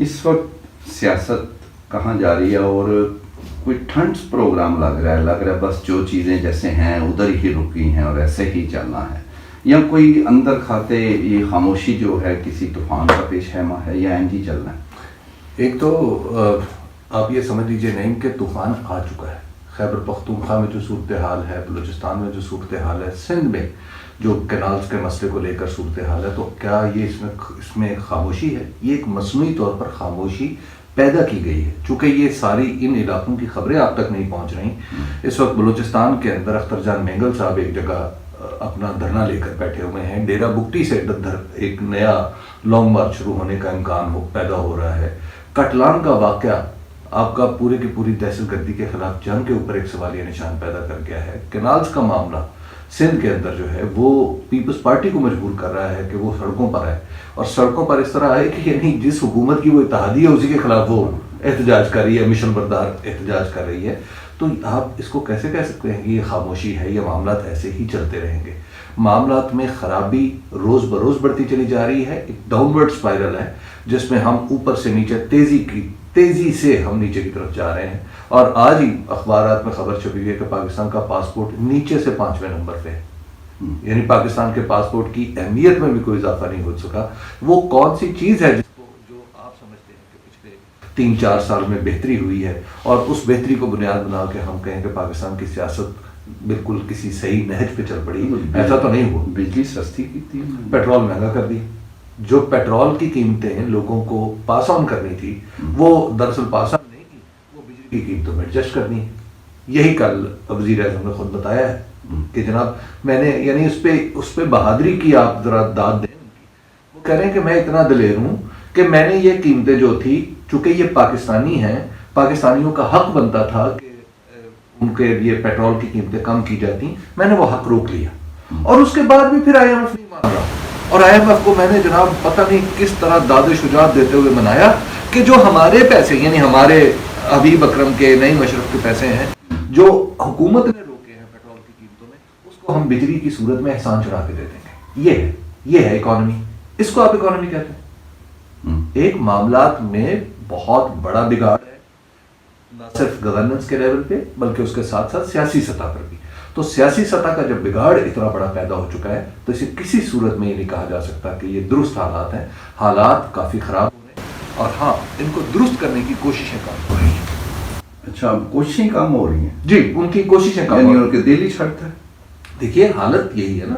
اس وقت سیاست کہاں جا رہی ہے اور کوئی ٹھنڈ پروگرام لگ رہا ہے بس جو چیزیں جیسے ہیں ادھر ہی رکی ہیں اور ایسے ہی چلنا ہے، یا کوئی اندر کھاتے یہ خاموشی جو ہے کسی طوفان کا پیش خیمہ ہے یا اینج ہی چلنا ہے؟ ایک تو آپ یہ سمجھ لیجئے نہیں کہ طوفان آ چکا ہے. خیبر پختونخوا میں جو صورتحال ہے، بلوچستان میں جو صورتحال ہے، سندھ میں جو کینالز کے مسئلے کو لے کر صورتحال ہے، تو کیا یہ اس میں ایک خاموشی ہے؟ یہ ایک مصنوعی طور پر خاموشی پیدا کی گئی ہے، چونکہ یہ ساری ان علاقوں کی خبریں آپ تک نہیں پہنچ رہی. اس وقت بلوچستان کے اندر اختر جان مینگل صاحب ایک جگہ اپنا دھرنا لے کر بیٹھے ہوئے ہیں. ڈیرا بگٹی سے ایک نیا لانگ مارچ شروع ہونے کا امکان پیدا ہو رہا ہے. کٹلان کا واقعہ آپ کا پورے کی پوری دہشت گردی کے خلاف جنگ کے اوپر ایک سوالیہ نشان پیدا کر گیا ہے. کینالز کا معاملہ سندھ کے اندر جو ہے وہ پیپلز پارٹی کو مجبور کر رہا ہے کہ وہ سڑکوں پر ہے، اور سڑکوں پر اس طرح ہے کہ یعنی جس حکومت کی وہ اتحادی ہے اسی کے خلاف وہ احتجاج کر رہی ہے، مشن بردار احتجاج کر رہی ہے. تو آپ اس کو کیسے کہہ سکتے ہیں کہ یہ خاموشی ہے؟ یہ معاملات ایسے ہی چلتے رہیں گے. معاملات میں خرابی روز بروز بڑھتی چلی جا رہی ہے. ایک ڈاؤن ورڈ اسپائرل ہے جس میں ہم اوپر سے نیچے تیزی سے ہم نیچے کی طرف جا رہے ہیں. اور آج ہی اخبارات میں خبر چھپی ہوئی ہے کہ پاکستان کا پاسپورٹ نیچے سے 5ویں نمبر پہ ہے. یعنی پاکستان کے پاسپورٹ کی اہمیت میں بھی کوئی اضافہ نہیں ہو سکا. وہ کون سی چیز ہے جو آپ سمجھتے ہیں کہ پچھلے 3-4 سال میں بہتری ہوئی ہے اور اس بہتری کو بنیاد بنا کے ہم کہیں کہ پاکستان کی سیاست بالکل کسی صحیح نہج پہ چل پڑی؟ ایسا تو نہیں ہوا. بجلی سستی کی تھی، پیٹرول مہنگا کر دی. جو پیٹرول کی قیمتیں لوگوں کو پاس آن کرنی تھی وہ دراصل پاس آن نہیں کی، وہ بجلی کی قیمتوں میں ایڈجسٹ کرنی. یہی کل وزیر اعظم نے خود بتایا ہے کہ جناب میں نے یعنی اس پہ بہادری کی آپ ذرا داد دیں. وہ کہہ رہے ہیں کہ میں اتنا دلیر ہوں کہ میں نے یہ قیمتیں جو تھی، چونکہ یہ پاکستانی ہیں، پاکستانیوں کا حق بنتا تھا کہ ان کے لیے پیٹرول کی قیمتیں کم کی جاتی، میں نے وہ حق روک لیا. اور اس کے بعد بھی پھر IMF نہیں مان رہا. اور IMF کو میں نے جناب پتہ نہیں کس طرح داد شجاعت دیتے ہوئے منایا کہ جو ہمارے پیسے یعنی ہمارے حبیب اکرم کے نعیم اشرف کے پیسے ہیں جو حکومت نے روکے ہیں پیٹرول کی قیمتوں میں، اس کو ہم بجلی کی صورت میں احسان چڑھا کے دے دیں گے. یہ ہے اکانومی. اس کو آپ اکانومی کہتے ہیں؟ ایک معاملات میں بہت بڑا بگاڑ ہے، نہ صرف گورننس کے لیول پہ بلکہ اس کے ساتھ ساتھ سیاسی سطح پر بھی. تو سیاسی سطح کا جب بگاڑ اتنا بڑا پیدا ہو چکا ہے تو اسے کسی صورت میں یہ نہیں کہا جا سکتا کہ یہ درست حالات ہیں. حالات کافی خراب ہو رہے ہیں اور ہاں ان کو درست کرنے کی کوششیں کام ہو رہی ہیں. اچھا، کوششیں کام ہو رہی ہیں؟ جی، ان کی کوششیں کام یعنی ہو رہی ان کے دل ہی چھڑتا ہے. دیکھیے حالت یہی ہے نا